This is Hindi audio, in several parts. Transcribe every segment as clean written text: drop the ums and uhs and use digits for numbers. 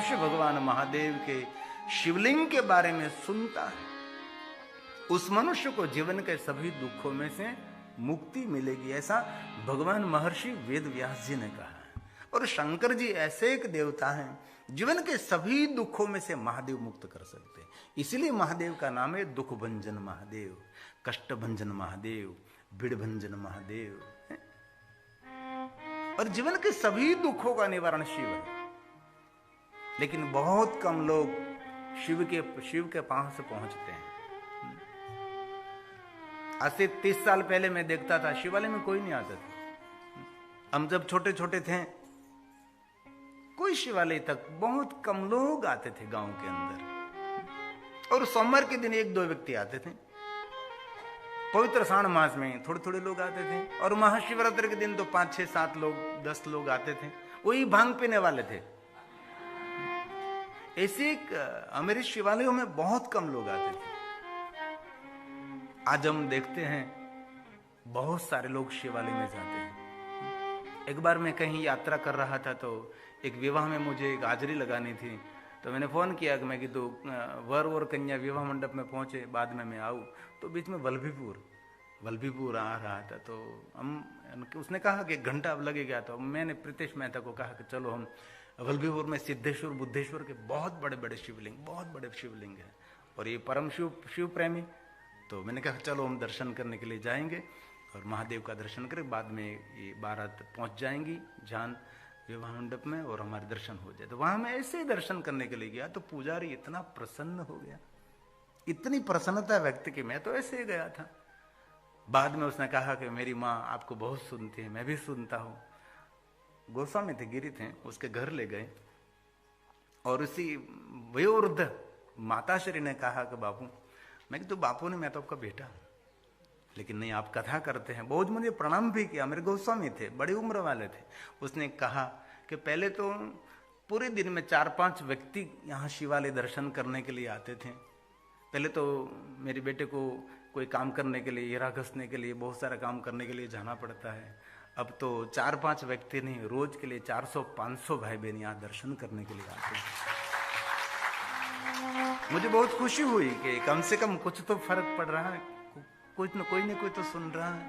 मनुष्य भगवान महादेव के शिवलिंग के बारे में सुनता है, उस मनुष्य को जीवन के सभी दुखों में से मुक्ति मिलेगी, ऐसा भगवान महर्षि वेद व्यास जी ने कहा है। और शंकर जी ऐसे एक देवता हैं, जीवन के सभी दुखों में से महादेव मुक्त कर सकते हैं। इसीलिए महादेव का नाम है दुख भंजन महादेव, कष्ट भंजन महादेव, भीड़ भंजन महादेव। और जीवन के सभी दुखों का निवारण शिव है। लेकिन बहुत कम लोग शिव के पास पहुंचते हैं। आज से 30 साल पहले मैं देखता था शिवालय में कोई नहीं आता था। हम जब छोटे छोटे थे, कोई शिवालय तक बहुत कम लोग आते थे गांव के अंदर। और सोमवार के दिन 1-2 व्यक्ति आते थे। पवित्र श्रावण मास में थोड़े थोड़े लोग आते थे। और महाशिवरात्रि के दिन तो 5, 6, 7 लोग, 10 लोग आते थे। वही भांग पीने वाले थे। ऐसे हमारे शिवालयों में बहुत कम लोग आते थे। आज हम देखते हैं बहुत सारे लोग शिवालय में जाते हैं। एक बार मैं कहीं यात्रा कर रहा था तो एक विवाह में मुझे एक हाजिरी लगानी थी। तो मैंने फोन किया कि मैं कि तो वर और कन्या विवाह मंडप में पहुंचे, बाद में मैं आऊँ। तो बीच में वल्लभीपुर आ रहा था। तो हम उसने कहा कि 1 घंटा अब लगेगा। तो मैंने प्रीतेश मेहता को कहा कि चलो हम वल्लभीपुर में सिद्धेश्वर बुद्धेश्वर के बहुत बड़े बड़े शिवलिंग है और ये परम शिव प्रेमी। तो मैंने कहा चलो हम दर्शन करने के लिए जाएंगे और महादेव का दर्शन करें, बाद में ये बारात पहुंच जाएंगी जान विवाह मंडप में और हमारे दर्शन हो जाए। तो वहां मैं ऐसे ही दर्शन करने के लिए गया तो पुजारी इतना प्रसन्न हो गया, इतनी प्रसन्नता व्यक्त की। मैं तो ऐसे ही गया था। बाद में उसने कहा कि मेरी माँ आपको बहुत सुनती है, मैं भी सुनता हूँ। गोस्वामी थे, गिरी थे, उसके घर ले गए और उसी वयोवृद्ध माताश्री ने कहा कि बापू, मैं तो बापू ने, मैं तो आपका बेटा हूं, लेकिन नहीं आप कथा करते हैं। बहुत मुझे प्रणाम भी किया। मेरे गोस्वामी थे, बड़ी उम्र वाले थे। उसने कहा कि पहले तो पूरे दिन में 4-5 व्यक्ति यहाँ शिवालय दर्शन करने के लिए आते थे। पहले तो मेरे बेटे को कोई काम करने के लिए, हीरा घसने के लिए, बहुत सारा काम करने के लिए जाना पड़ता है। अब तो 4-5 व्यक्ति नहीं, रोज के लिए 400-500 भाई बहन यहाँ दर्शन करने के लिए आते हैं। मुझे बहुत खुशी हुई कि कम से कम कुछ तो फर्क पड़ रहा है, कोई न कोई तो सुन रहा है।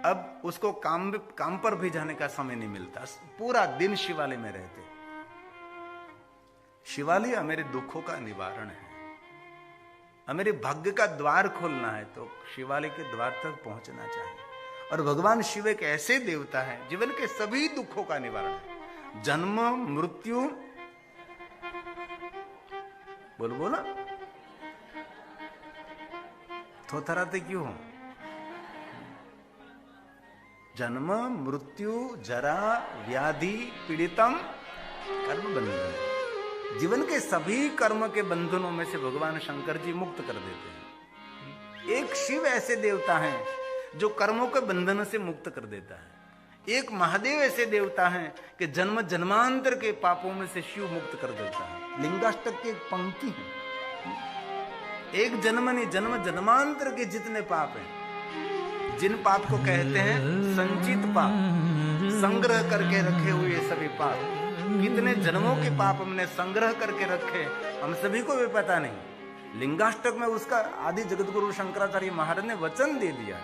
अब उसको काम पर भी जाने का समय नहीं मिलता, पूरा दिन शिवालय में रहते। शिवालय मेरे दुखों का निवारण है, मेरे भाग्य का द्वार खोलना है तो शिवालय के द्वार तक पहुंचना चाहिए। और भगवान शिव एक ऐसे देवता है जीवन के सभी दुखों का निवारण है। जन्म मृत्यु, बोलो थोथराते क्यों हो? जन्म मृत्यु जरा व्याधि पीड़ितम कर्म बंधन, जीवन के सभी कर्म के बंधनों में से भगवान शंकर जी मुक्त कर देते हैं। एक शिव ऐसे देवता हैं जो कर्मों के बंधन से मुक्त कर देता है। एक महादेव ऐसे देवता हैं कि जन्म जन्मांतर के पापों में से शिव मुक्त कर देता है। लिंगाष्टक की एक पंक्ति है, एक जन्म नहीं, जन्म जन्मांतर के जितने पाप हैं, जिन पाप को कहते हैं संचित पाप, संग्रह करके रखे हुए सभी पाप, कितने जन्मों के पाप हमने संग्रह करके रखे हम सभी को भी पता नहीं। लिंगाष्टक में उसका आदि जगत गुरु शंकराचार्य महाराज ने वचन दे दिया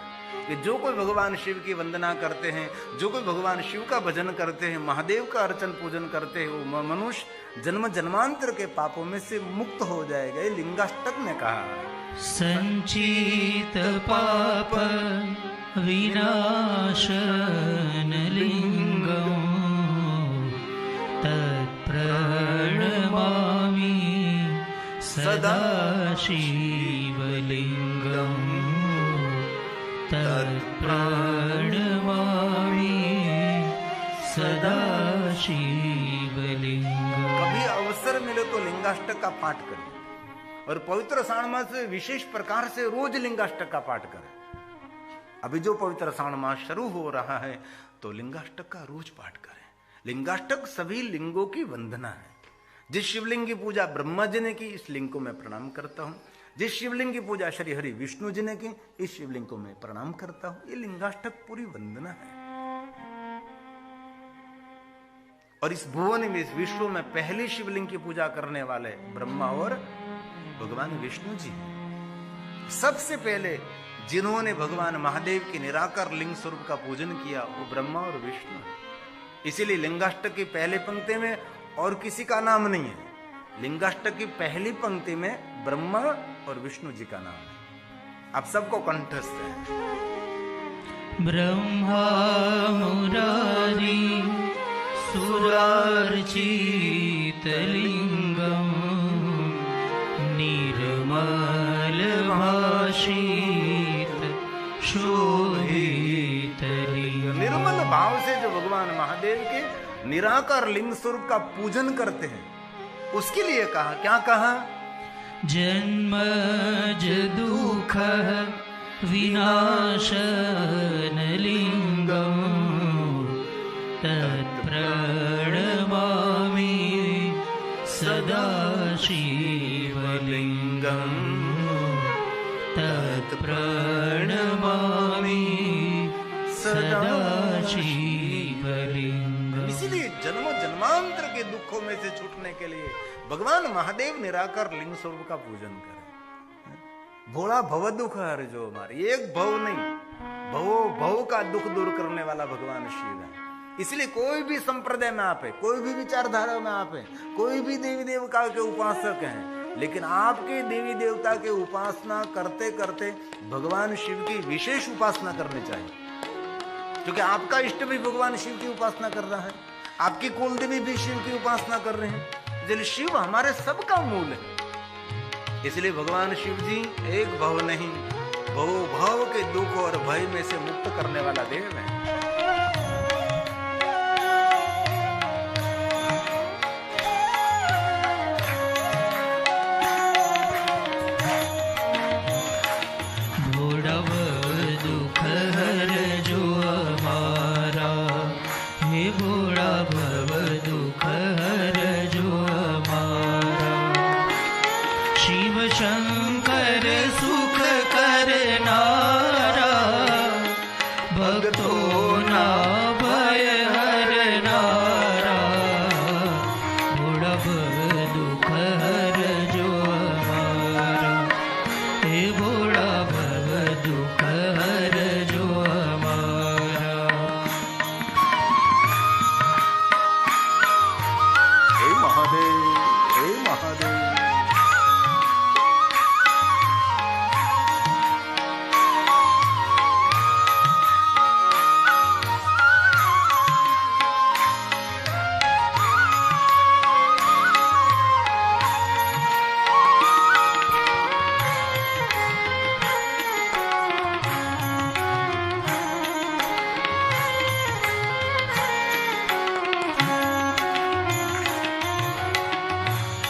कि जो कोई भगवान शिव की वंदना करते हैं, जो कोई भगवान शिव का भजन करते हैं, महादेव का अर्चन पूजन करते हैं, वो मनुष्य जन्म जन्मांतर के पापों में से मुक्त हो जाएगा। ये लिंगाष्टक ने कहा। संचित पाप विनाशन लिंगम तत्प्रणमामि सदा शिवलिंगम तत्प्रणमामि सदा शिवलिंगम। कभी अवसर मिले तो लिंगाष्टक का पाठ करें और पवित्र श्रावण मास में विशेष प्रकार से रोज लिंगाष्टक का पाठ करें। अभी जो पवित्र श्रावण मास शुरू हो रहा है तो लिंगाष्टक का रोज पाठ करें। लिंगाष्टक सभी लिंगों की वंदना है। जिस शिवलिंग की पूजा ब्रह्मा जी ने की, इस लिंग को मैं प्रणाम करता हूं। जिस शिवलिंग की पूजा श्री हरि विष्णु जी ने की, इस शिवलिंग को मैं प्रणाम करता हूं। ये लिंगाष्टक पूरी वंदना है। और इस भुवन में, इस विश्व में पहली शिवलिंग की पूजा करने वाले ब्रह्मा और भगवान विष्णु जी हैं। सबसे पहले जिन्होंने भगवान महादेव के निराकार लिंग स्वरूप का पूजन किया वो ब्रह्मा और विष्णु है। इसीलिए लिंगाष्टक की पहली पंक्ति में और किसी का नाम नहीं है, लिंगाष्टक की पहली पंक्ति में ब्रह्मा और विष्णु जी का नाम है। आप सबको कंठस्थ है। ब्रह्मा मुरारी सुरार्चित लिंगम निर्मल भाषित शोभित लिंगम। निर्मल भाव से जो भगवान महादेव के निराकार लिंग स्वरूप का पूजन करते हैं उसके लिए कहा, क्या कहा? जन्मज दुःख विनाशन लिंगम तत्प्रणमामि सदा शिवलिंगम तत्प्रणमामि सदा शिवलिंगम। इसीलिए जन्म जन्मांतर के दुखों में से छूटने के लिए भगवान महादेव निराकार लिंग स्वरूप का पूजन करें। भोला भव दुख हर जो हमारे, एक भव नहीं, भवो भव का दुख दूर करने वाला भगवान शिव है। इसलिए कोई भी संप्रदाय में आप है, कोई भी विचारधारा में आप है, कोई भी देवी देवता के उपासक हैं, लेकिन आपके देवी देवता के उपासना करते करते भगवान शिव की विशेष उपासना करनी चाहिए, क्योंकि आपका इष्ट भी भगवान शिव की उपासना कर रहा है, आपकी कुलदेवी भी शिव की उपासना कर रहे हैं। इसलिए शिव हमारे सबका मूल है। इसलिए भगवान शिव जी एक भव नहीं, बहु भव के दुख और भय में से मुक्त करने वाला देव है। भोड़व दुख हर जो हमारा, हे भोड़ा भव दुख हर जो हमारा। शिव शंकर सुख करनारा, भक्तों ना भय हरनारा। भोड़व दुख हर जो हमारा, हे भोड़ा भव दुख हर जो हमारा। हे महादेव, हे महादेव।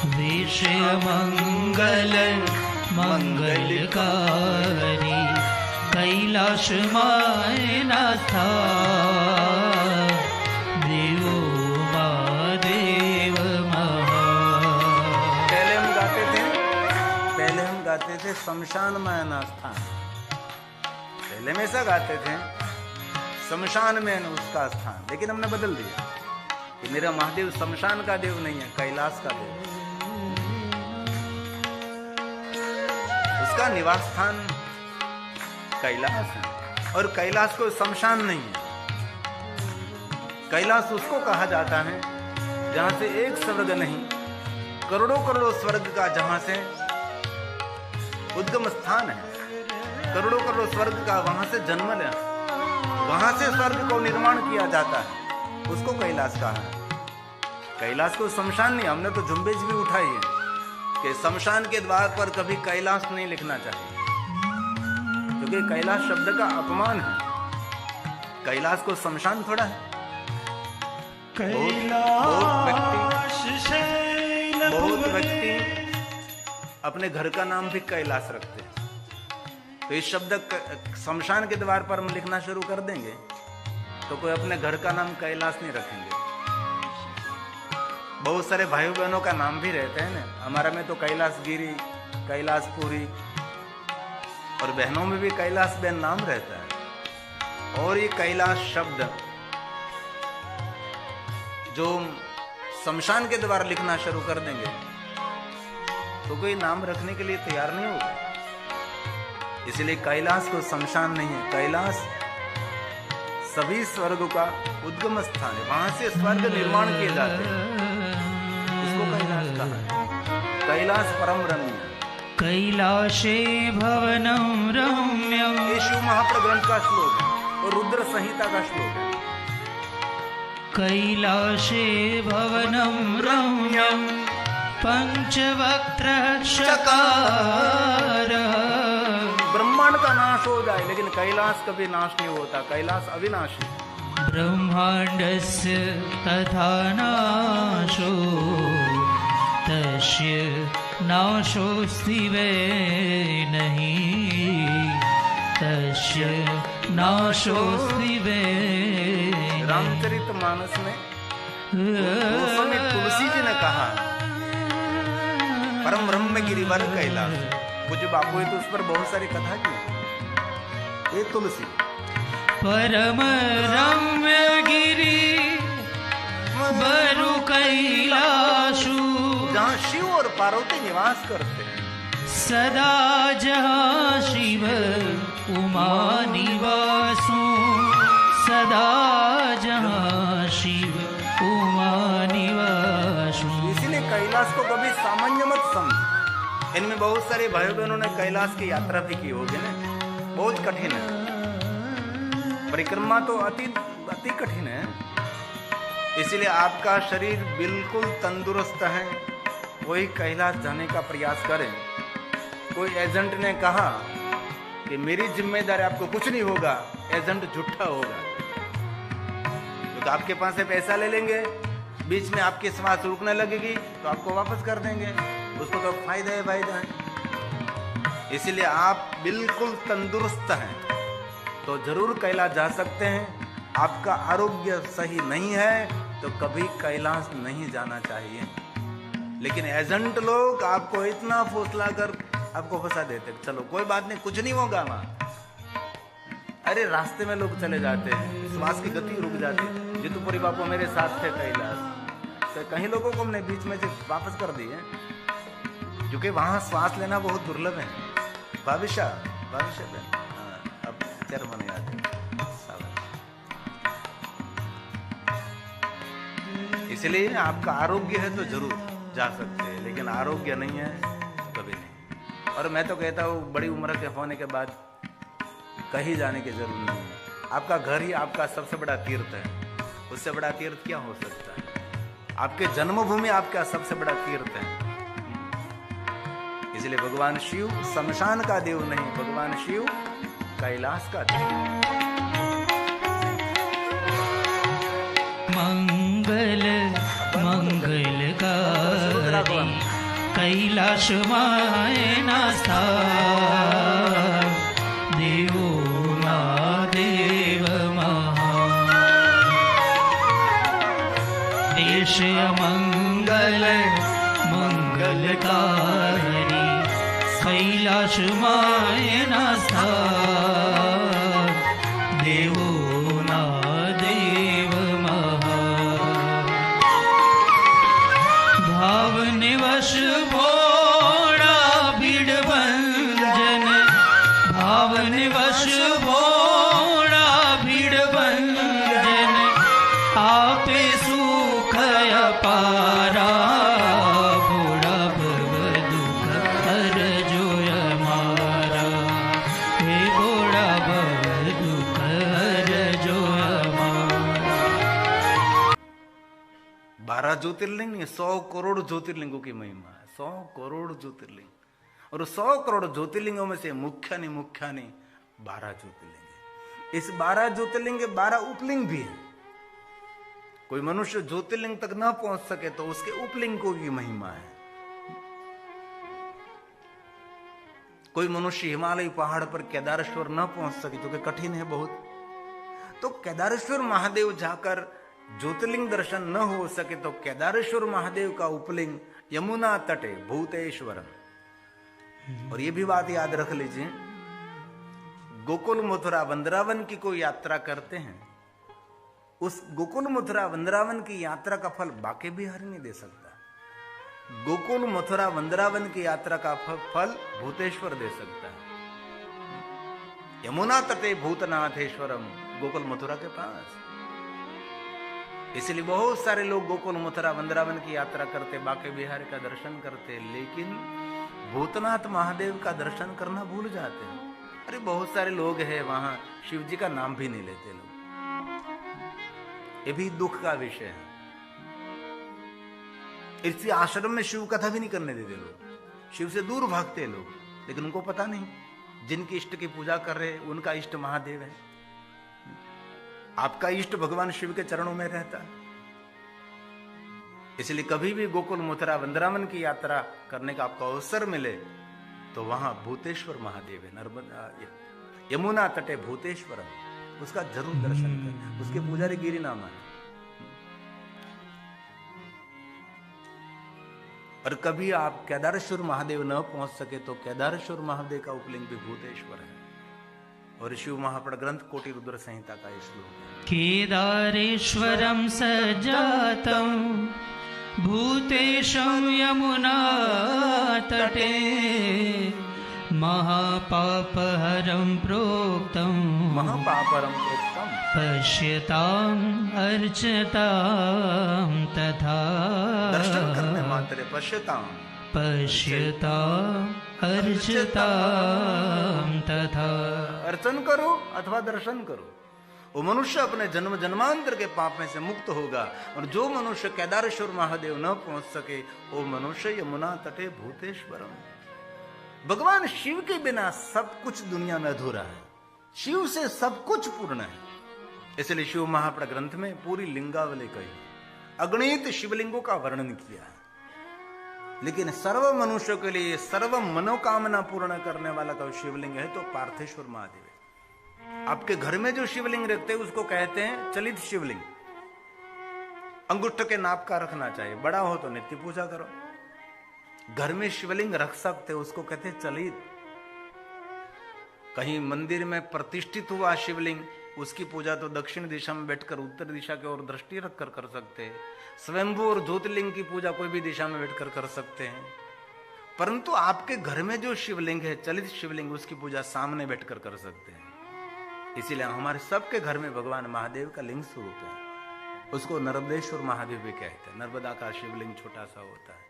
विषय मंगल मंगलकारी, कैलाश मायना था देवो महादेव महा। पहले हम गाते थे शमशान में स्थान, पहले में ऐसा गाते थे शमशान में उसका स्थान, लेकिन हमने बदल दिया कि मेरा महादेव शमशान का देव नहीं है, कैलाश का देव। उसका निवास स्थान कैलाश है, और कैलाश को शमशान नहीं है। कैलाश उसको कहा जाता है जहां से एक स्वर्ग नहीं, करोड़ों करोड़ों स्वर्ग का जहां से उद्गम स्थान है, करोड़ों करोड़ों स्वर्ग का वहां से जन्म लिया, वहां से स्वर्ग को निर्माण किया जाता है, उसको कैलाश कहा है। कैलाश को शमशान नहीं। हमने तो झुंबेश भी उठाई है कि शमशान के द्वार पर कभी कैलाश नहीं लिखना चाहिए, क्योंकि कैलाश शब्द का अपमान है। कैलाश को शमशान थोड़ा है। बहुत व्यक्ति अपने घर का नाम भी कैलाश रखते हैं, तो इस शब्द शमशान के द्वार पर हम लिखना शुरू कर देंगे तो कोई अपने घर का नाम कैलाश नहीं रखेंगे। बहुत सारे भाइयों बहनों का नाम भी रहते हैं ना, हमारा में तो कैलाशगिरी, कैलाशपुरी, और बहनों में भी कैलाश बहन नाम रहता है। और ये कैलाश शब्द जो शमशान के द्वारा लिखना शुरू कर देंगे तो कोई नाम रखने के लिए तैयार नहीं होगा। इसलिए कैलाश को शमशान नहीं है, कैलाश सभी स्वर्ग का उद्गम स्थान है, वहां से स्वर्ग निर्माण किए जाते हैं, उसको कैलाश कहा है। कैलाश परम रम्य, कैलाशे भवनं रम्यं, ये शिव महाप्र ग्रंथ का श्लोक है और रुद्र संहिता का श्लोक है। कैलाशे भवनं रम्यं, पंचवक्त्र शकार। ब्रह्मांड का नाश हो जाए लेकिन कैलाश कभी नाश नहीं होता, कैलाश अविनाशी। ब्रह्मांडस्य तथा नाशो तस्य नाशोऽस्ति वै नहीं, तस्य नाशोऽस्ति वै। रामचरितमानस में तुलसी जी ने कहा परम ब्रह्म गिरिवर कैलाश, कुछ बापू तो उस पर बहुत सारी कथा की। ये तुलसी परम रम्य गिरि बरु कैलाशु, जहाँ शिव और पार्वती निवास करते हैं, सदा जहाँ शिव उमा निवासु, सदा जहाँ शिव उमा निवासु। इसीलिए कैलाश को कभी सामान्य मत समझ। इनमें बहुत सारे भाई बहनों ने कैलाश की यात्रा भी की होगी ना, बहुत कठिन है, परिक्रमा तो अति कठिन है। इसीलिए आपका शरीर बिल्कुल तंदुरुस्त है, वही कैलाश जाने का प्रयास करें। कोई एजेंट ने कहा कि मेरी जिम्मेदारी, आपको कुछ नहीं होगा, एजेंट झूठा होगा, क्योंकि आपके पास से पैसा ले लेंगे, बीच में आपकी सांस रुकने लगेगी तो आपको वापस कर देंगे, उसको तो फायदा है। इसीलिए आप बिल्कुल तंदुरुस्त हैं तो जरूर कैलाश जा सकते हैं। आपका आरोग्य सही नहीं है तो कभी कैलाश नहीं जाना चाहिए। लेकिन एजेंट लोग आपको इतना फौसला कर आपको फंसा देते, चलो कोई बात नहीं, कुछ नहीं होगा वहां। अरे रास्ते में लोग चले जाते हैं, श्वास की गति रुक जाती है। जितुपुरी बापू मेरे साथ थे कैलाश, तो कहीं लोगों को हमने बीच में से वापस कर दिए, क्योंकि वहां श्वास लेना बहुत दुर्लभ है। भविष्य अब चरमन याद है। इसलिए आपका आरोग्य है तो जरूर जा सकते हैं, लेकिन आरोग्य नहीं है कभी नहीं। और मैं तो कहता हूँ बड़ी उम्र के होने के बाद कहीं जाने की जरूरत नहीं है। आपका घर ही आपका सबसे बड़ा तीर्थ है, उससे बड़ा तीर्थ क्या हो सकता है। आपके जन्मभूमि आपका सबसे बड़ा तीर्थ है। इसलिए भगवान शिव शमशान का देव नहीं, भगवान शिव कैलाश का देव। मंगल मंगलकारी कैलाश मायना स्थान, देवो महादेव महा। देश मंगल मंगलकारी कैलाश मायना स्थान, देवो भावनिवश भोड़ा भीड़ भंजन, भावनिवश भोड़ा भीड़ भंजन, आपे सुख अपारा, भोड़ा भव दुख हर जोय मारा, हे भोड़ा भव दुख हर जोय मारा। 12 ज्योतिर्लिंग नहीं, 100 करोड़ ज्योतिर्लिंगों की महिमा है। 100 करोड़ ज्योतिर्लिंग, और 100 करोड़ ज्योतिर्लिंगों में से मुख्य नहीं 12 ज्योतिर्लिंग है। इस 12 ज्योतिर्लिंग के 12 उपलिंग भी है। कोई मनुष्य ज्योतिर्लिंग तक ना पहुंच सके तो उसके उपलिंगों की महिमा है। कोई मनुष्य हिमालय पहाड़ पर केदारेश्वर ना पहुंच सके, जो कि कठिन है बहुत, तो केदारेश्वर महादेव जाकर ज्योतिर्लिंग दर्शन न हो सके तो केदारेश्वर महादेव का उपलिंग यमुना तटे भूतेश्वरम। और ये भी बात याद रख लीजिए, गोकुल मथुरा वृंदावन की कोई यात्रा करते हैं उस गोकुल मथुरा वृंदावन की यात्रा का फल बाके बिहारी नहीं दे सकता। गोकुल मथुरा वृंदावन की यात्रा का फल भूतेश्वर दे सकता है। यमुना तटे भूतनाथेश्वरम, गोकुल मथुरा के पास। इसलिए बहुत सारे लोग गोकुल मथुरा वृंदावन की यात्रा करते, बाके बिहारी का दर्शन करते, लेकिन भूतनाथ महादेव का दर्शन करना भूल जाते हैं। अरे बहुत सारे लोग हैं वहां शिव जी का नाम भी नहीं लेते लोग, ये भी दुख का विषय है। इसी आश्रम में शिव कथा भी नहीं करने देते लोग, शिव से दूर भागते लोग, लेकिन उनको पता नहीं जिनकी इष्ट की पूजा कर रहे उनका इष्ट महादेव है। आपका इष्ट भगवान शिव के चरणों में रहता है। इसलिए कभी भी गोकुल मथुरा वृंदावन की यात्रा करने का आपको अवसर मिले तो वहां भूतेश्वर महादेव है, नर्मदा यमुना तटे भूतेश्वर, उसका जरूर दर्शन करें। उसके पुजारी गिरिनामा है। और कभी आप केदारेश्वर महादेव न पहुंच सके तो केदारेश्वर महादेव का उपलिंग भी भूतेश्वर है। और शिव महापुराण ग्रंथ कोटि रुद्र संहिता का श्लोक है, केदारेश्वरं सजातं भूतेशं यमुना तटे महापापहरं प्रोक्तं महापापहरं प्रोक्तं पश्यताम् अर्चतां तथा। दर्शन करने मात्र पश्यताम् अर्चतां तथा। अर्चन करो अथवा दर्शन करो। वो मनुष्य अपने जन्म जन्मांतर के पाप में से मुक्त होगा। और जो मनुष्य केदारेश्वर महादेव न पहुंच सके वो मनुष्य यमुना तटे भूतेश्वरम। भगवान शिव के बिना सब कुछ दुनिया में अधूरा है, शिव से सब कुछ पूर्ण है। इसलिए शिव महापुराण ग्रंथ में पूरी लिंगावली कही, अगणित शिवलिंगों का वर्णन किया है। लेकिन सर्व मनुष्यों के लिए सर्व मनोकामना पूर्ण करने वाला का शिवलिंग है तो पार्थेश्वर महादेव है। आपके घर में जो शिवलिंग रखते हैं उसको कहते हैं चलित शिवलिंग। अंगुष्ठ के नाप का रखना चाहिए, बड़ा हो तो नित्य पूजा करो। घर में शिवलिंग रख सकते उसको कहते हैं चलित। कहीं मंदिर में प्रतिष्ठित हुआ शिवलिंग, उसकी पूजा तो दक्षिण दिशा में बैठकर उत्तर दिशा की ओर दृष्टि रखकर कर सकते हैं। स्वयंभू और ज्योतिर्लिंग की पूजा कोई भी दिशा में बैठकर कर सकते हैं। परंतु आपके घर में जो शिवलिंग है चलित शिवलिंग, उसकी पूजा सामने बैठकर कर सकते हैं। इसीलिए हमारे सबके घर में भगवान महादेव का लिंग स्वरूप है, उसको नर्मदेश्वर महादेव भी कहते हैं। नर्मदा का शिवलिंग छोटा सा होता है।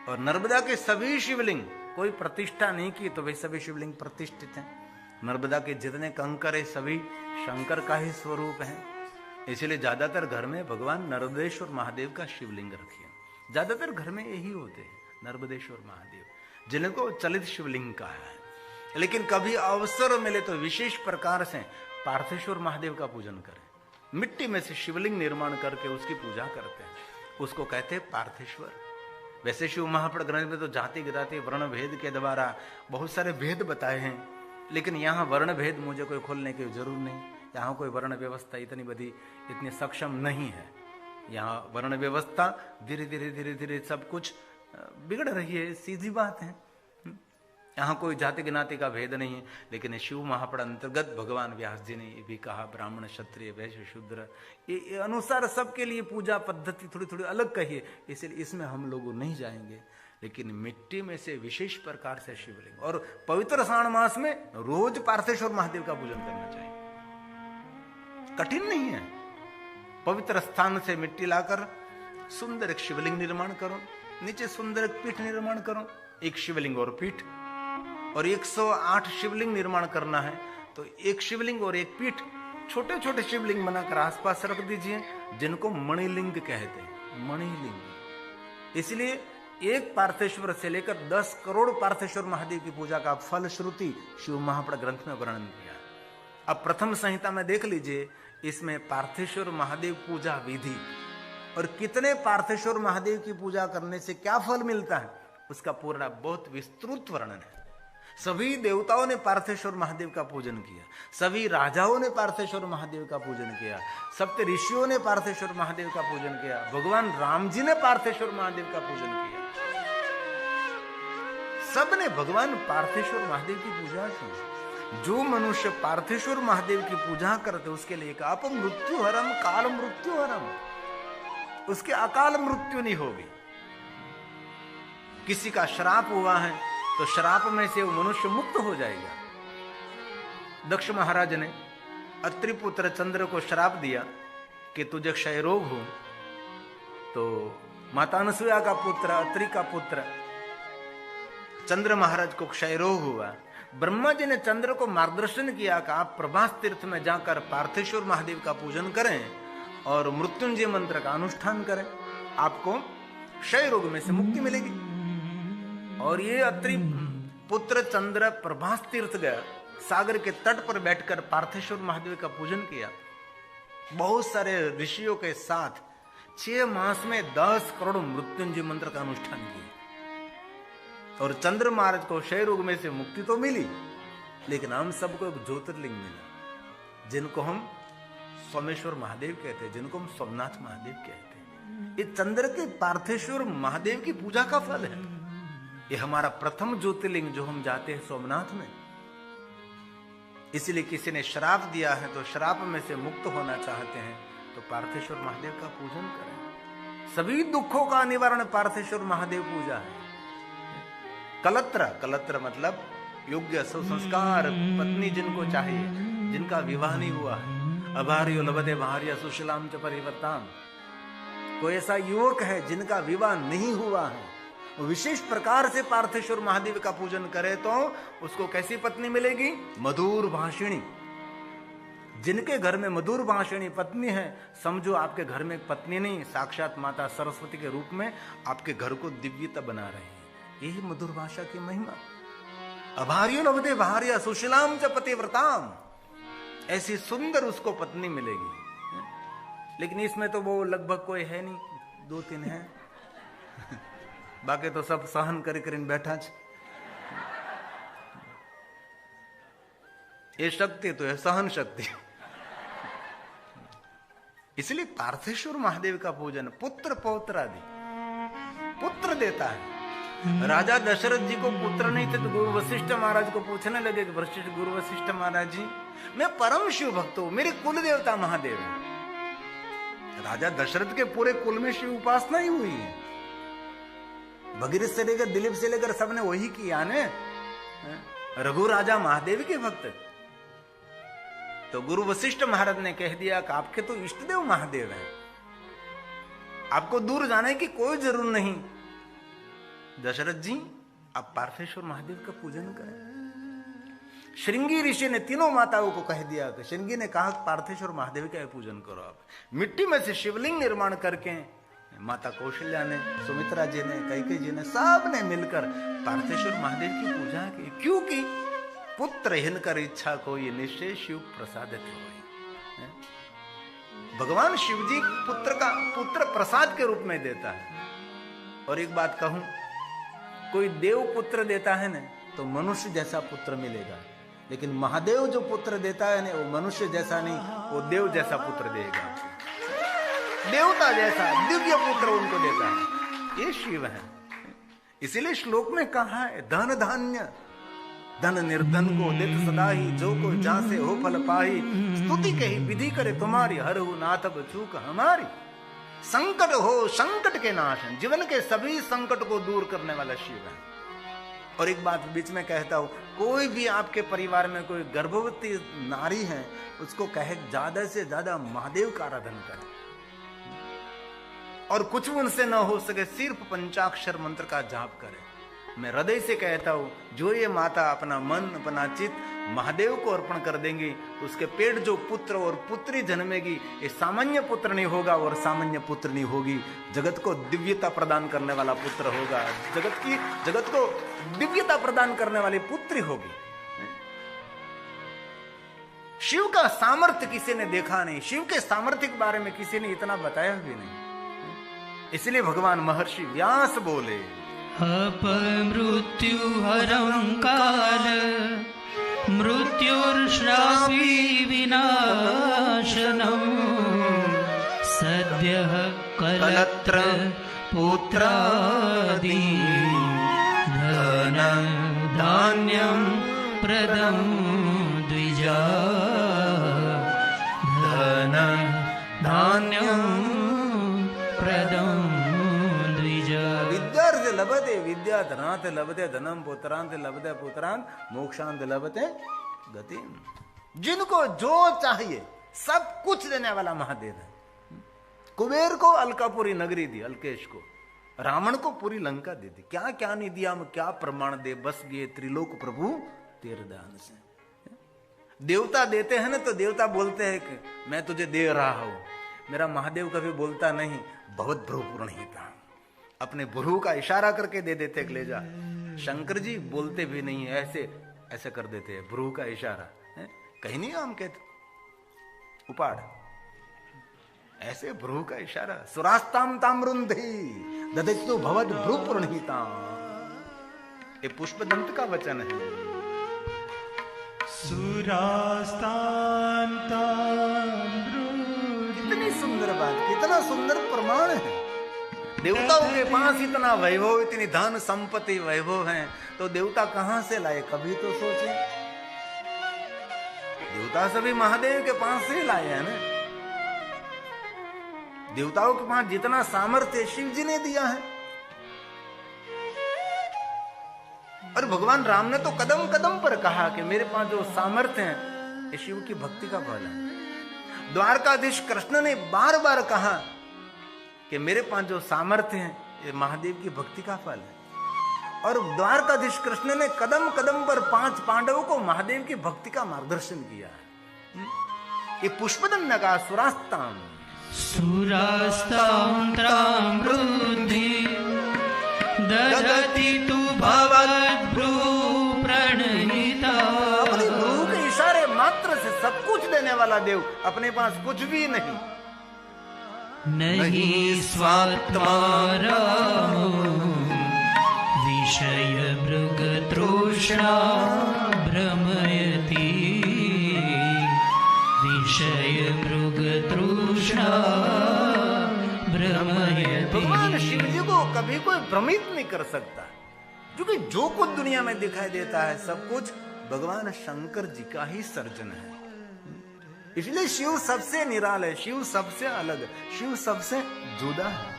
और नर्मदा के सभी शिवलिंग कोई प्रतिष्ठा नहीं की तो वे सभी शिवलिंग प्रतिष्ठित हैं। नर्मदा के जितने कंकर है सभी शंकर का ही स्वरूप है। इसलिए ज्यादातर घर में भगवान नर्मदेश्वर महादेव का शिवलिंग रखिए। ज्यादातर घर में यही होते हैं नर्मदेश्वर महादेव, जिनको चलित शिवलिंग कहा है। लेकिन कभी अवसर मिले तो विशेष प्रकार से पार्थेश्वर महादेव का पूजन करें। मिट्टी में से शिवलिंग निर्माण करके उसकी पूजा करते हैं, उसको कहते हैं पार्थेश्वर। वैसे शिव महापुराण ग्रंथ में तो जाति जाति वर्ण भेद के द्वारा बहुत सारे भेद बताए हैं, लेकिन यहाँ वर्ण भेद मुझे कोई खोलने की जरूर नहीं। यहाँ कोई वर्ण व्यवस्था इतनी सक्षम नहीं है। यहाँ वर्ण व्यवस्था धीरे धीरे सब कुछ बिगड़ रही है, सीधी बात है। यहाँ कोई जाति ज्ञाति का भेद नहीं है। लेकिन शिव महापुराण अंतर्गत भगवान व्यास जी ने भी कहा ब्राह्मण क्षत्रिय वैश्य शूद्र ये अनुसार सबके लिए पूजा पद्धति थोड़ी थोड़ी अलग कही है, इसलिए इसमें हम लोग नहीं जाएंगे। लेकिन मिट्टी में से विशेष प्रकार से शिवलिंग, और पवित्र श्रावण मास में रोज पार्थेश्वर महादेव का पूजन करना चाहिए। कठिन नहीं है। पवित्र स्थान से मिट्टी लाकर सुंदर एक शिवलिंग निर्माण करो, नीचे सुंदर एक पीठ निर्माण करो, एक शिवलिंग और पीठ, और 108 शिवलिंग निर्माण करना है तो एक शिवलिंग और एक पीठ, छोटे छोटे शिवलिंग बनाकर आसपास रख दीजिए, जिनको मणिलिंग कहते हैं। मणिलिंग इसलिए एक पार्थेश्वर से लेकर 10 करोड़ पार्थेश्वर महादेव की पूजा का फल श्रुति शिव महापुराण ग्रंथ में वर्णन किया। अब प्रथम संहिता में देख लीजिए, इसमें पार्थेश्वर महादेव पूजा विधि और कितने पार्थेश्वर महादेव की पूजा करने से क्या फल मिलता है उसका पूरा बहुत विस्तृत वर्णन है। सभी देवताओं ने पार्थेश्वर महादेव का पूजन किया, सभी राजाओं ने पार्थेश्वर महादेव का पूजन किया, सप्त ऋषियों ने पार्थेश्वर महादेव का पूजन किया, भगवान राम जी ने पार्थेश्वर महादेव का पूजन किया। सबने भगवान पार्थेश्वर महादेव की पूजा की। जो मनुष्य पार्थेश्वर महादेव की पूजा करते उसके लिए एक अपमृत्यु हरम काल मृत्यु हरम, उसके अकाल मृत्यु नहीं होगी। किसी का श्राप हुआ है तो श्राप में से वो मनुष्य मुक्त हो जाएगा। दक्ष महाराज ने अत्रि पुत्र चंद्र को श्राप दिया कि तुझे क्षय रोग हो, तो माता अनसुया का पुत्र अत्रि का पुत्र चंद्र महाराज को क्षय रोग हुआ। ब्रह्मा जी ने चंद्र को मार्गदर्शन किया कि आप प्रभास तीर्थ में जाकर पार्थेश्वर महादेव का पूजन करें और मृत्युंजय मंत्र का अनुष्ठान करें, आपको क्षय रोग में से मुक्ति मिलेगी। और ये अत्रि पुत्र चंद्र प्रभास तीर्थ गया, सागर के तट पर बैठकर पार्थेश्वर महादेव का पूजन किया। बहुत सारे ऋषियों के साथ 6 मास में 10 करोड़ मृत्युंजय मंत्र का अनुष्ठान किया। और चंद्र महाराज को क्षय रोग में से मुक्ति तो मिली, लेकिन हम सबको एक ज्योतिर्लिंग मिला, जिनको हम सोमेश्वर महादेव कहते हैं, जिनको हम सोमनाथ महादेव कहते हैं। ये चंद्र के पार्थेश्वर महादेव की पूजा का फल है। ये हमारा प्रथम ज्योतिर्लिंग जो हम जाते हैं सोमनाथ में। इसलिए किसी ने श्राप दिया है तो श्राप में से मुक्त होना चाहते हैं तो पार्थेश्वर महादेव का पूजन करें। सभी दुखों का निवारण पार्थेश्वर महादेव पूजा है। कलत्र मतलब योग्य सुसंस्कार पत्नी जिनको चाहिए, जिनका विवाह नहीं हुआ है। अभार्यो लभते भार्या सुशीलाम च परिवर्ताम। कोई ऐसा युवक है जिनका विवाह नहीं हुआ है, वो विशेष प्रकार से पार्थेश्वर महादेव का पूजन करे तो उसको कैसी पत्नी मिलेगी? मधुर भाषिणी। जिनके घर में मधुर भाषिणी पत्नी है, समझो आपके घर में एक पत्नी नहीं, साक्षात माता सरस्वती के रूप में आपके घर को दिव्यता बना रहे हैं। यही मधुर भाषा की महिमा। अभार्यो लभते भार्या सुशीलाम च पतिव्रताम। ऐसी सुंदर उसको पत्नी मिलेगी। लेकिन इसमें तो वो लगभग कोई है नहीं, 2-3 है। बाकी तो सब सहन कर बैठा छ। ये शक्ति तो है सहन शक्ति। इसलिए पार्थेश्वर महादेव का पूजन पुत्र पौत्र आदि पुत्र देता है। राजा दशरथ जी को पुत्र नहीं थे तो गुरु वशिष्ठ महाराज को पूछने लगे कि गुरु वशिष्ठ महाराज जी, मैं परम शिव भक्त हूं, मेरे कुल देवता महादेव है। राजा दशरथ के पूरे कुल में शिव उपासना ही हुई है। भगीरथ से लेकर दिलीप से लेकर सबने वही किया ने। रघु राजा महादेव के भक्त। तो गुरु वशिष्ठ महाराज ने कह दिया कि आपके तो इष्टदेव महादेव हैं, आपको दूर जाने की कोई जरूरत नहीं। दशरथ जी आप पार्थेश्वर महादेव का पूजन करें। श्रृंगी ऋषि ने तीनों माताओं को कह दिया कि श्रृंगी ने कहा पार्थेश्वर महादेव का पूजन करो। आप मिट्टी में से शिवलिंग निर्माण करके माता कौशल्या ने, सुमित्रा जी ने, कैकेयी जी ने, सब ने मिलकर पार्थेश्वर महादेव की पूजा की। क्योंकि पुत्र हिन कर इच्छा को ये निश्चय शिव प्रसादित हो। भगवान शिव जी पुत्र प्रसाद के रूप में देता है। और एक बात कहूं, कोई देव पुत्र देता है ना तो मनुष्य जैसा पुत्र मिलेगा, लेकिन महादेव जो पुत्र देता है ना वो मनुष्य जैसा नहीं, वो देव जैसा पुत्र देगा। देवता जैसा दिव्य पुत्र उनको देता है। ये शिव है। इसीलिए श्लोक में कहा है, धन धान्य धन निर्धन को देत सदा ही, जो को जहां से हो फल पाही। स्तुति कही विधि करे तुम्हारी, हर हो नाथ चूक हमारी। संकट हो संकट के नाशन, जीवन के सभी संकट को दूर करने वाला शिव है। और एक बात बीच में कहता हूं, कोई भी आपके परिवार में कोई गर्भवती नारी है, उसको कहे ज्यादा से ज्यादा महादेव का आराधन करें। और कुछ उनसे न हो सके सिर्फ पंचाक्षर मंत्र का जाप करें। मैं हृदय से कहता हूं, जो ये माता अपना मन अपना चित्त महादेव को अर्पण कर देंगी, उसके पेट जो पुत्र और पुत्री जन्मेगी, ये सामान्य पुत्र नहीं होगा और सामान्य पुत्र नहीं होगी, जगत को दिव्यता प्रदान करने वाला पुत्र होगा। जगत को दिव्यता प्रदान करने वाली पुत्री होगी। शिव का सामर्थ्य किसी ने देखा नहीं, शिव के सामर्थ्य के बारे में किसी ने इतना बताया भी नहीं। इसलिए भगवान महर्षि व्यास बोले, अपमृत्यु हरं काल मृत्युर्श्रापी विनाशनम् सद्यः कलत्र पुत्रादि धनं धान्यं प्रदम् द्विजा धन धान्यं प्रदं द्विजा। विद्यार्थ लभते विद्या, धनार्थ लभते धनम, पुत्रांत लभते पुत्रांत, मोक्षांत लभते गति। जिनको जो चाहिए सब कुछ देने वाला महादेव है। कुबेर को अलकापुरी नगरी दी, अलकेश को, रावण को पूरी लंका दे दी। क्या क्या नहीं दिया, हम क्या प्रमाण दे, बस ये त्रिलोक प्रभु तेरे दान से। देवता देते हैं ना तो देवता बोलते हैं कि मैं तुझे दे रहा हूं। मेरा महादेव कभी बोलता नहीं बहुत भ्रूपूर्ण ही था, अपने भ्रू का इशारा करके दे देते ले जा। शंकर जी बोलते भी नहीं, ऐसे ऐसे कर देते हैं, भ्रू का इशारा है? कहीं नहीं हम कहते उपाड़, ऐसे भ्रू का इशारा। सुरास्ताम ताम्रुंधी ददितु भवद भ्रूपूर्णिता, ये पुष्पदंत का वचन है। कितनी सुंदर बात, कितना सुंदर प्रमाण है। देवताओं के पास इतना वैभव, इतनी धन संपत्ति वैभव है, तो देवता कहां से लाए, कभी तो सोचे। देवता सभी महादेव के पास से लाए हैं ना। देवताओं के पास जितना सामर्थ्य शिव जी ने दिया है, और भगवान राम ने तो कदम कदम पर कहा कि मेरे पास जो सामर्थ्य है ये शिव की भक्ति का फल है। द्वारकाधीश कृष्ण ने बार बार कहा कि मेरे पास जो सामर्थ्य है ये महादेव की भक्ति का फल है। और द्वारकाधीश कृष्ण ने कदम कदम पर 5 पांडवों को महादेव की भक्ति का मार्गदर्शन किया है। ये पुष्पदंत का सुरास्ताम सुरास्तां त्रामृद्धि ददति तु भवद्भ्रू प्रणहिता। अपने भ्रू के इशारे मात्र से सब कुछ देने वाला देव, अपने पास कुछ भी नहीं। नहीं स्वात्मा रामो विषय मृग तृष्णा भ्रमयति। विषय मृग तृष्णा भ्रमयति। भगवान शिव जी को कभी कोई भ्रमित नहीं कर सकता, क्योंकि जो कुछ दुनिया में दिखाई देता है सब कुछ भगवान शंकर जी का ही सर्जन है। इसलिए शिव सबसे निराला है, शिव सबसे अलग है, शिव सबसे जुदा है।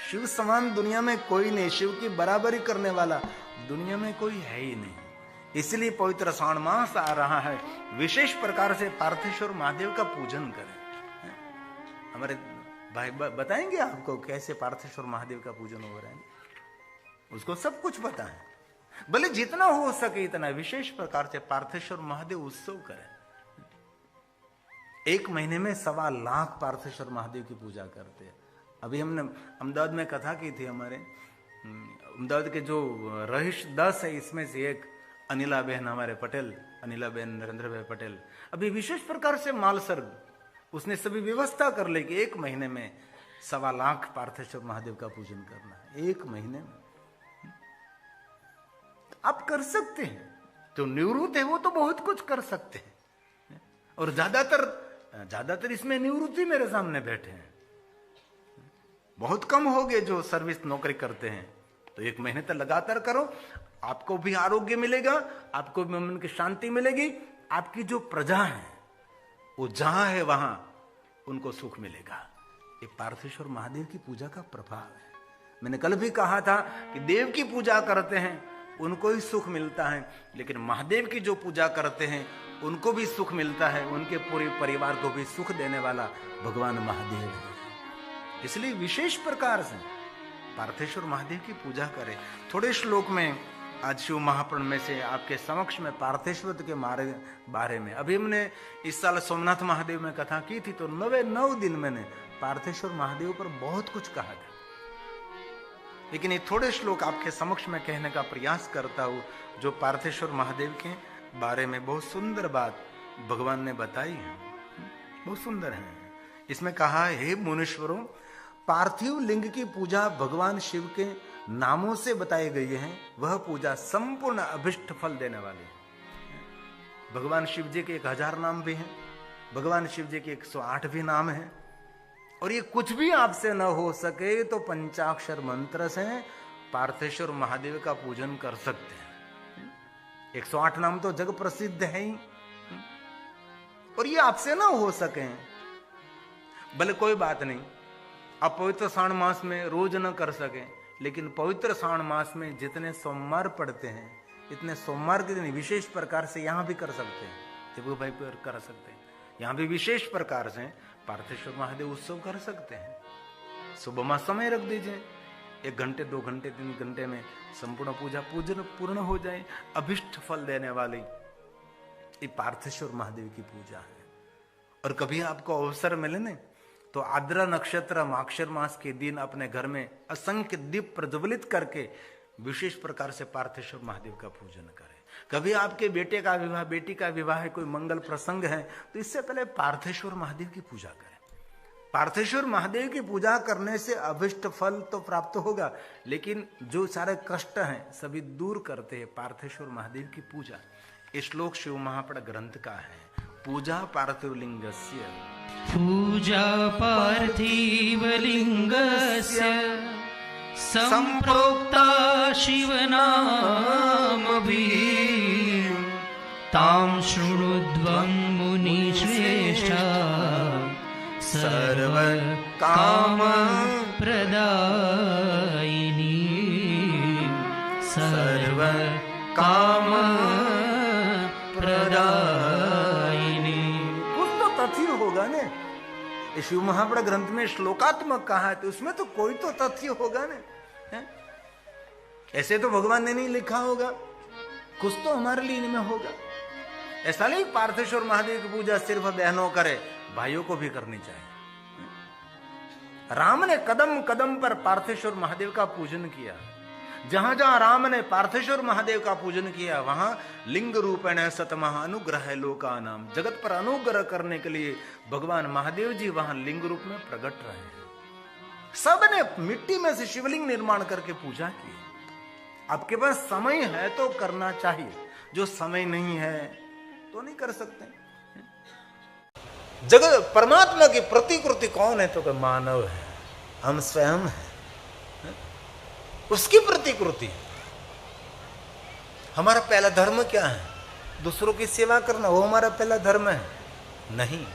शिव समान दुनिया में कोई नहीं, शिव की बराबरी करने वाला दुनिया में कोई है ही नहीं। इसलिए पवित्र श्रावण मास आ रहा है, विशेष प्रकार से पार्थेश्वर महादेव का पूजन करें। हमारे भाई बताएंगे आपको कैसे पार्थेश्वर महादेव का पूजन हो रहा है, उसको सब कुछ पता है। भले जितना हो सके इतना विशेष प्रकार से पार्थेश्वर महादेव उत्सव करें। 1 महीने में 1.25 लाख पार्थेश्वर महादेव की पूजा करते हैं। अभी हमने अहमदाबाद में कथा की थी। हमारे अहमदाबाद के जो रहीश 10 है, इसमें से एक अनिला बहन हमारे पटेल, अनिला बहन नरेंद्र भाई पटेल, अभी विशेष प्रकार से मालसर उसने सभी व्यवस्था कर ली कि 1 महीने में 1.25 लाख पार्थेश्वर महादेव का पूजन करना है। 1 महीने में आप कर सकते हैं। जो निवृत्त है वो तो बहुत कुछ कर सकते हैं, और ज्यादातर इसमें निवृत्त ही मेरे सामने बैठे हैं। बहुत कम हो गए जो सर्विस नौकरी करते हैं। तो 1 महीने तक लगातार करो, आपको भी आरोग्य मिलेगा, आपको भी मन की शांति मिलेगी, आपकी जो प्रजा है वो जहां है वहां उनको सुख मिलेगा। ये पार्थेश्वर महादेव की पूजा का प्रभाव है। मैंने कल भी कहा था कि देव की पूजा करते हैं उनको ही सुख मिलता है, लेकिन महादेव की जो पूजा करते हैं उनको भी सुख मिलता है, उनके पूरे परिवार को भी सुख देने वाला भगवान महादेव है। इसलिए विशेष प्रकार से पार्थेश्वर महादेव की पूजा करें। थोड़े श्लोक में आज शिव महापुराण में से आपके समक्ष में पार्थेश्वर के बारे में, अभी हमने इस साल सोमनाथ महादेव में कथा की थी, तो 9 दिन मैंने पार्थेश्वर महादेव पर बहुत कुछ कहा था, लेकिन ये थोड़े श्लोक आपके समक्ष में कहने का प्रयास करता हूं, जो पार्थेश्वर महादेव के बारे में बहुत सुंदर बात भगवान ने बताई है, बहुत सुंदर है। इसमें कहा है, हे मुनीश्वरों, पार्थिव लिंग की पूजा भगवान शिव के नामों से बताई गई है, वह पूजा संपूर्ण अभिष्ट फल देने वाली है। भगवान शिव जी के 1000 नाम भी हैं, भगवान शिव जी के 108 भी नाम हैं, और ये कुछ भी आपसे न हो सके तो पंचाक्षर मंत्र से पार्थेश्वर महादेव का पूजन कर सकते हैं। 108 नाम तो जग प्रसिद्ध है ही, और ये आपसे ना हो सके, भले कोई बात नहीं, आप पवित्र श्रावण मास में रोज न कर सके, लेकिन पवित्र श्रावण मास में जितने सोमवार पड़ते हैं, इतने सोमवार के दिन विशेष प्रकार से यहां भी कर सकते हैं, देवू भाई पर कर सकते हैं, यहां भी विशेष प्रकार से पार्थेश्वर महादेव उत्सव कर सकते हैं। सुबह में समय रख दीजिए, 1 घंटे 2 घंटे 3 घंटे में संपूर्ण पूजा पूर्ण हो जाए। अभिष्ट फल देने वाली ये पार्थेश्वर महादेव की पूजा है। और कभी आपको अवसर मिले ना, तो आद्रा नक्षत्र माक्षर मास के दिन अपने घर में असंख्य दीप प्रज्वलित करके विशेष प्रकार से पार्थेश्वर महादेव का पूजन करें। कभी आपके बेटे का विवाह, बेटी का विवाह है, कोई मंगल प्रसंग है, तो इससे पहले पार्थेश्वर महादेव की पूजा करें। पार्थेश्वर महादेव की पूजा करने से अभिष्ट फल तो प्राप्त होगा, लेकिन जो सारे कष्ट हैं सभी दूर करते हैं पार्थेश्वर महादेव की पूजा। ये श्लोक शिव महापड़ ग्रंथ का है। पूजा पार्थिवलिंगस्य, पूजा पार्थिवलिंगस्य संप्रोक्ता शिवनामभिः तां शृणुध्वं मुनिश्रेष्ठा सर्व काम प्रदायिनी सर्व काम प्रदायिनी। कुछ तो तथ्य होगा ने, शिव महापड़ ग्रंथ में श्लोकात्मक कहा है, तो उसमें तो कोई तो तथ्य होगा ने। ऐसे तो भगवान ने नहीं लिखा होगा, कुछ तो हमारे लिए इनमें होगा। ऐसा नहीं पार्थेश्वर महादेव की पूजा सिर्फ बहनों करे, भाइयों को भी करनी चाहिए। राम ने कदम कदम पर पार्थेश्वर महादेव का पूजन किया। जहां जहां राम ने पार्थेश्वर महादेव का पूजन किया, वहां लिंग रूपेण सतमः अनुग्रह लोकानाम, जगत पर अनुग्रह करने के लिए भगवान महादेव जी वहां लिंग रूप में प्रकट रहे हैं। सब ने मिट्टी में से शिवलिंग निर्माण करके पूजा की। आपके पास समय है तो करना चाहिए, जो समय नहीं है तो नहीं कर सकते। जगत परमात्मा की प्रतिकृति कौन है? तो मानव है, हम स्वयं हैं, उसकी प्रतिकृति। हमारा पहला धर्म क्या है? दूसरों की सेवा करना, वो हमारा पहला धर्म है? नहीं।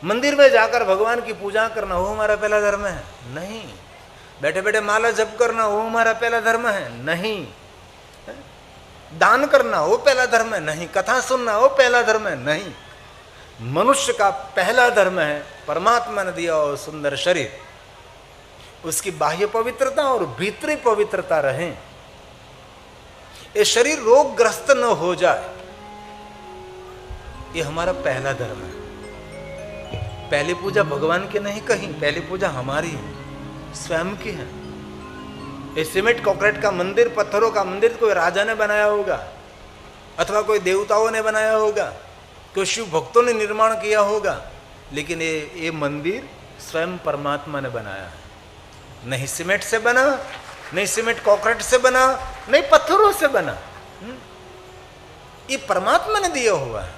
मंदिर में जाकर भगवान की पूजा करना, वो हमारा पहला धर्म है? नहीं। बैठे बैठे माला जप करना, वो हमारा पहला धर्म है? नहीं। दान करना, वो पहला धर्म है? नहीं। कथा सुनना, वो पहला धर्म है? नहीं। मनुष्य का पहला धर्म है परमात्मा ने दिया और सुंदर शरीर, उसकी बाह्य पवित्रता और भीतरी पवित्रता रहे। ये शरीर रोगग्रस्त न हो जाए, ये हमारा पहला धर्म है। पहली पूजा भगवान की नहीं कहीं, पहली पूजा हमारी है, स्वयं की है। ये सीमेंट कंक्रीट का मंदिर, पत्थरों का मंदिर कोई राजा ने बनाया होगा, अथवा कोई देवताओं ने बनाया होगा, कोई शिव भक्तों ने निर्माण किया होगा, लेकिन ये मंदिर स्वयं परमात्मा ने बनाया है। नहीं सीमेंट से बना, नहीं सीमेंट कंक्रीट से बना, नहीं पत्थरों से बना, ये परमात्मा ने दिया हुआ है।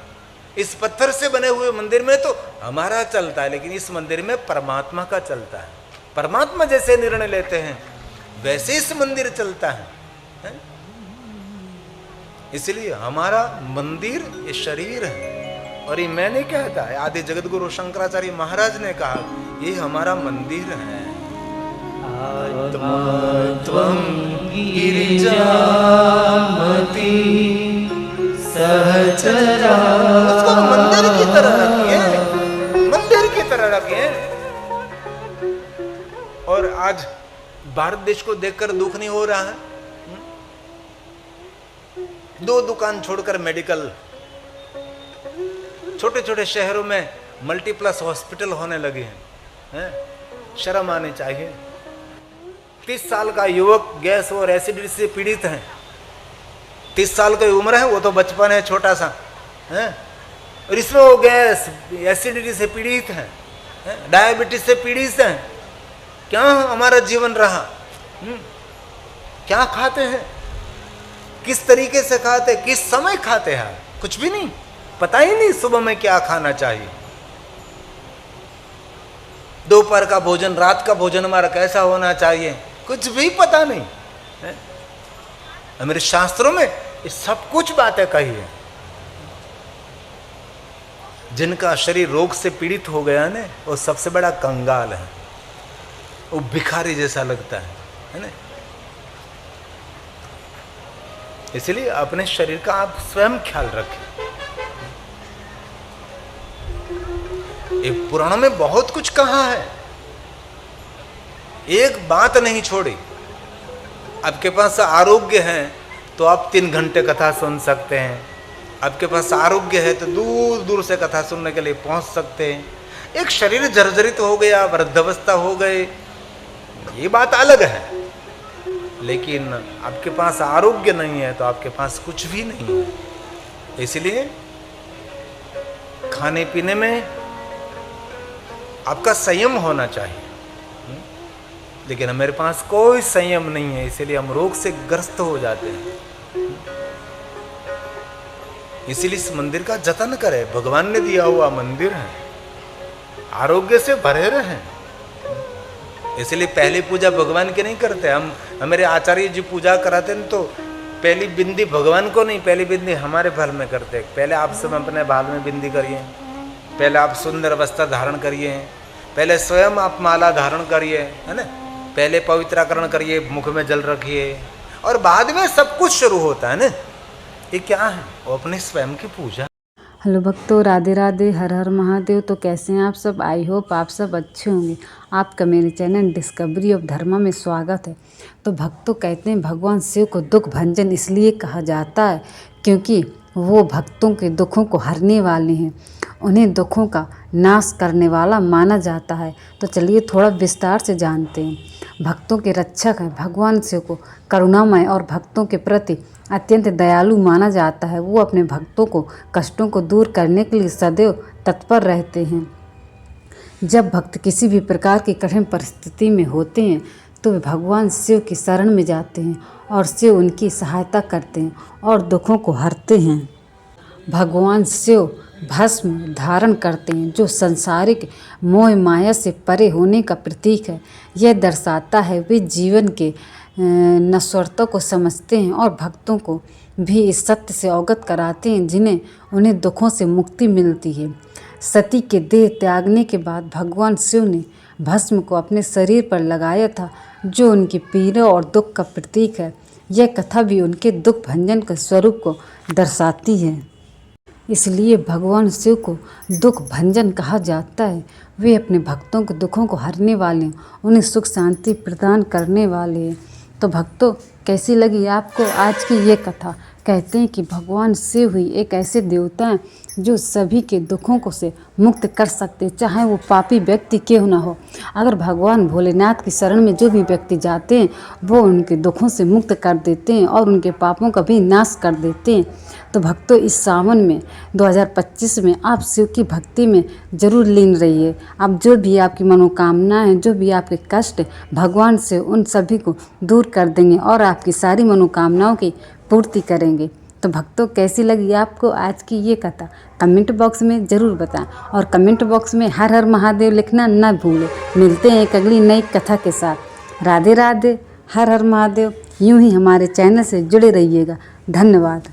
इस पत्थर से बने हुए मंदिर में तो हमारा चलता है, लेकिन इस मंदिर में परमात्मा का चलता है। परमात्मा जैसे निर्णय लेते हैं वैसे इस मंदिर चलता है, इसलिए हमारा मंदिर ये शरीर है। और ये मैं नहीं कहता, आदि जगत गुरु शंकराचार्य महाराज ने कहा, ये हमारा मंदिर है। त्वं गिरिजामति सहचरा, उसको मंदिर की तरह रखिए, मंदिर की तरह रखिए। और आज भारत देश को देखकर दुख नहीं हो रहा है? 2 दुकान छोड़कर मेडिकल, छोटे छोटे शहरों में मल्टीप्लस हॉस्पिटल होने लगे हैं। शर्म आनी चाहिए। 30 साल का युवक गैस और एसिडिटी से पीड़ित है। 30 साल की उम्र है, वो तो बचपन है छोटा सा है, और इसमें वो गैस एसिडिटी से पीड़ित है, डायबिटीज से पीड़ित है। क्या हमारा जीवन रहा? क्या खाते हैं, किस तरीके से खाते, किस समय खाते हैं? कुछ भी नहीं, पता ही नहीं सुबह में क्या खाना चाहिए। दोपहर का भोजन, रात का भोजन हमारा कैसा होना चाहिए, कुछ भी पता नहीं है। मेरे शास्त्रों में ये सब कुछ बातें कही है। जिनका शरीर रोग से पीड़ित हो गया ना, वो सबसे बड़ा कंगाल है, वो भिखारी जैसा लगता है ना। इसलिए अपने शरीर का आप स्वयं ख्याल रखें। एक पुराणों में बहुत कुछ कहा है, एक बात नहीं छोड़ी। आपके पास आरोग्य है तो आप 3 घंटे कथा सुन सकते हैं, आपके पास आरोग्य है तो दूर दूर से कथा सुनने के लिए पहुंच सकते हैं। एक शरीर जर्जरित हो गया, वृद्धावस्था हो गए, ये बात अलग है, लेकिन आपके पास आरोग्य नहीं है तो आपके पास कुछ भी नहीं है। इसलिए खाने पीने में आपका संयम होना चाहिए, लेकिन हमारे पास कोई संयम नहीं है, इसलिए हम रोग से ग्रस्त हो जाते हैं। इसीलिए इस मंदिर का जतन करें, भगवान ने दिया हुआ मंदिर है, आरोग्य से भरे रहें। इसलिए पहली पूजा भगवान की नहीं करते हम। हमारे आचार्य जी पूजा कराते हैं तो पहली बिंदी भगवान को नहीं, पहली बिंदी हमारे बाल में करते। पहले आप सब अपने बाल में बिंदी करिए, पहले आप सुंदर वस्त्र धारण करिए, पहले स्वयं आप माला धारण करिए, है ना, पहले पवित्राकरण करिए, मुख में जल रखिए, और बाद में सब कुछ शुरू होता है ना। ये क्या है? वो अपने स्वयं की पूजा। हेलो भक्तों, राधे राधे, हर हर महादेव। तो कैसे हैं आप सब? आई होप आप सब अच्छे होंगे। आपका मेरे चैनल डिस्कवरी ऑफ धर्मा में स्वागत है। तो भक्तों, कहते हैं भगवान शिव को दुख भंजन इसलिए कहा जाता है क्योंकि वो भक्तों के दुखों को हरने वाले हैं, उन्हें दुखों का नाश करने वाला माना जाता है। तो चलिए थोड़ा विस्तार से जानते हैं। भक्तों के रक्षक हैं। भगवान शिव को करुणामय और भक्तों के प्रति अत्यंत दयालु माना जाता है। वो अपने भक्तों को कष्टों को दूर करने के लिए सदैव तत्पर रहते हैं। जब भक्त किसी भी प्रकार की कठिन परिस्थिति में होते हैं तो वे भगवान शिव की शरण में जाते हैं और शिव उनकी सहायता करते हैं और दुखों को हरते हैं। भगवान शिव भस्म धारण करते हैं जो संसारिक मोह माया से परे होने का प्रतीक है। यह दर्शाता है वे जीवन के नश्वरता को समझते हैं और भक्तों को भी इस सत्य से अवगत कराते हैं जिन्हें उन्हें दुखों से मुक्ति मिलती है। सती के देह त्यागने के बाद भगवान शिव ने भस्म को अपने शरीर पर लगाया था जो उनकी पीड़ा और दुख का प्रतीक है। यह कथा भी उनके दुख भंजन के स्वरूप को दर्शाती है, इसलिए भगवान शिव को दुख भंजन कहा जाता है। वे अपने भक्तों के दुखों को हरने वाले हैं, उन्हें सुख शांति प्रदान करने वाले हैं। तो भक्तों, कैसी लगी आपको आज की ये कथा? कहते हैं कि भगवान शिव ही एक ऐसे देवता हैं जो सभी के दुखों को से मुक्त कर सकते, चाहे वो पापी व्यक्ति क्यों ना हो। अगर भगवान भोलेनाथ की शरण में जो भी व्यक्ति जाते हैं वो उनके दुखों से मुक्त कर देते हैं और उनके पापों का भी नाश कर देते हैं। तो भक्तों, इस सावन में 2025 में आप शिव की भक्ति में जरूर लीन रहिए। आप जो भी आपकी मनोकामनाएं हैं, जो भी आपके कष्ट, भगवान से उन सभी को दूर कर देंगे और आपकी सारी मनोकामनाओं की पूर्ति करेंगे। तो भक्तों, कैसी लगी आपको आज की ये कथा? कमेंट बॉक्स में ज़रूर बताएं और कमेंट बॉक्स में हर हर महादेव लिखना न भूलें। मिलते हैं एक अगली नई कथा के साथ। राधे राधे, हर हर महादेव। यूं ही हमारे चैनल से जुड़े रहिएगा। धन्यवाद।